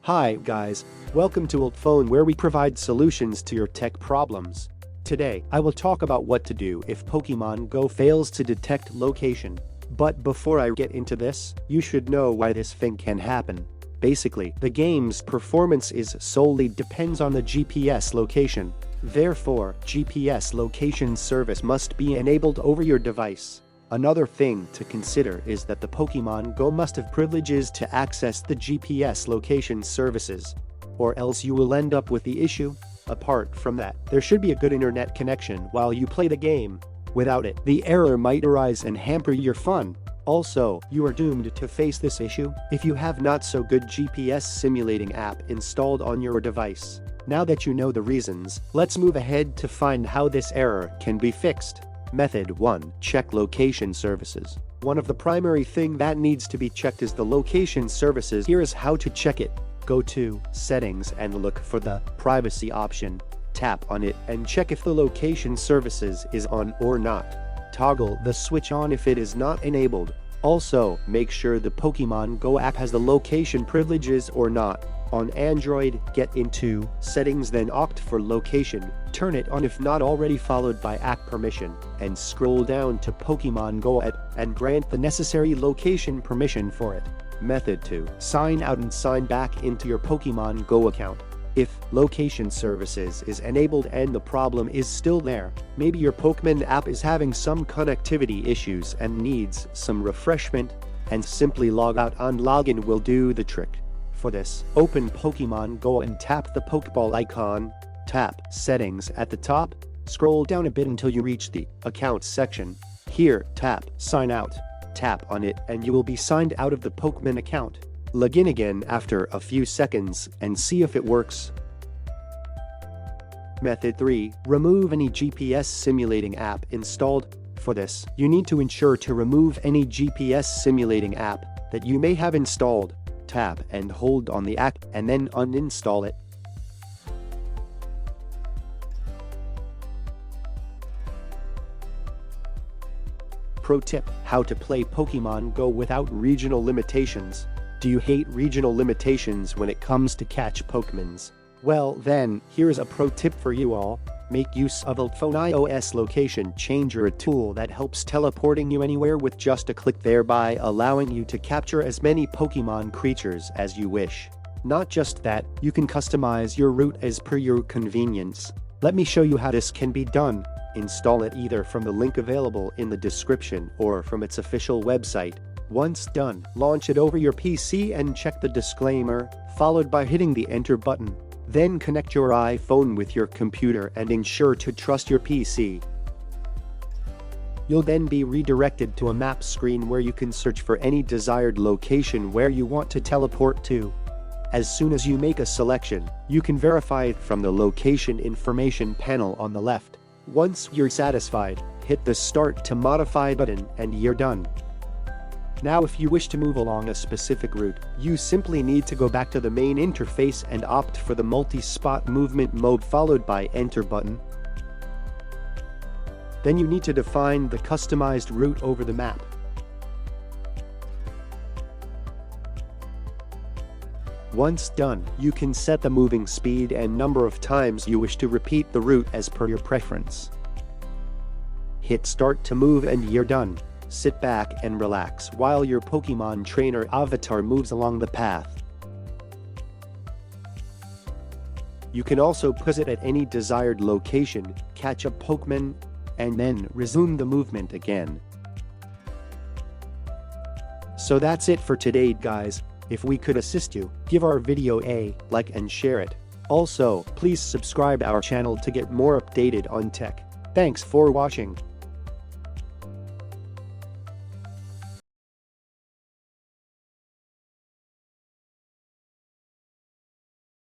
Hi guys, welcome to Old Phone, where we provide solutions to your tech problems. Today, I will talk about what to do if Pokemon Go fails to detect location. But before I get into this, you should know why this thing can happen. Basically, the game's performance is solely depends on the GPS location. Therefore, GPS location service must be enabled over your device. Another thing to consider is that the Pokemon Go must have privileges to access the GPS location services, or else you will end up with the issue. Apart from that, there should be a good internet connection while you play the game. Without it, the error might arise and hamper your fun. Also, you are doomed to face this issue if you have not so good GPS simulating app installed on your device. Now that you know the reasons, let's move ahead to find how this error can be fixed. Method 1. Check location services. One of the primary thing that needs to be checked is the location services. Here is how to check it. Go to Settings and look for the Privacy option. Tap on it and check if the location services is on or not. Toggle the switch on if it is not enabled. Also, make sure the Pokemon Go app has the location privileges or not. On Android, get into Settings, then opt for Location, turn it on if not already, followed by App Permission, and scroll down to Pokemon Go and grant the necessary location permission for it. Method 2. Sign out and sign back into your Pokemon Go account. If location services is enabled and the problem is still there, maybe your Pokemon app is having some connectivity issues and needs some refreshment, and simply log out on login will do the trick. For this, open Pokemon Go and tap the Pokeball icon. Tap Settings at the top, scroll down a bit until you reach the Accounts section. Here, tap Sign Out. Tap on it and you will be signed out of the Pokemon account. Log in again after a few seconds and see if it works. Method 3. Remove any GPS simulating app installed. For this, you need to ensure to remove any GPS simulating app that you may have installed. Tap and hold on the app and then uninstall it. Pro tip: how to play Pokemon Go without regional limitations. Do you hate regional limitations when it comes to catch Pokemons? Well then, here's a pro tip for you all. Make use of Old Phone iOS Location Changer, a tool that helps teleporting you anywhere with just a click, thereby allowing you to capture as many Pokemon creatures as you wish. Not just that, you can customize your route as per your convenience. Let me show you how this can be done. Install it either from the link available in the description or from its official website. Once done, launch it over your PC and check the disclaimer, followed by hitting the enter button. Then connect your iPhone with your computer and ensure to trust your PC. You'll then be redirected to a map screen where you can search for any desired location where you want to teleport to. As soon as you make a selection, you can verify it from the location information panel on the left. Once you're satisfied, hit the Start to Modify button and you're done. Now if you wish to move along a specific route, you simply need to go back to the main interface and opt for the multi-spot movement mode, followed by Enter button. Then you need to define the customized route over the map. Once done, you can set the moving speed and number of times you wish to repeat the route as per your preference. Hit Start to move and you're done. Sit back and relax while your Pokemon trainer avatar moves along the path. You can also pause it at any desired location, catch a Pokemon, and then resume the movement again. So that's it for today guys. If we could assist you, give our video a like and share it. Also, please subscribe our channel to get more updated on tech. Thanks for watching.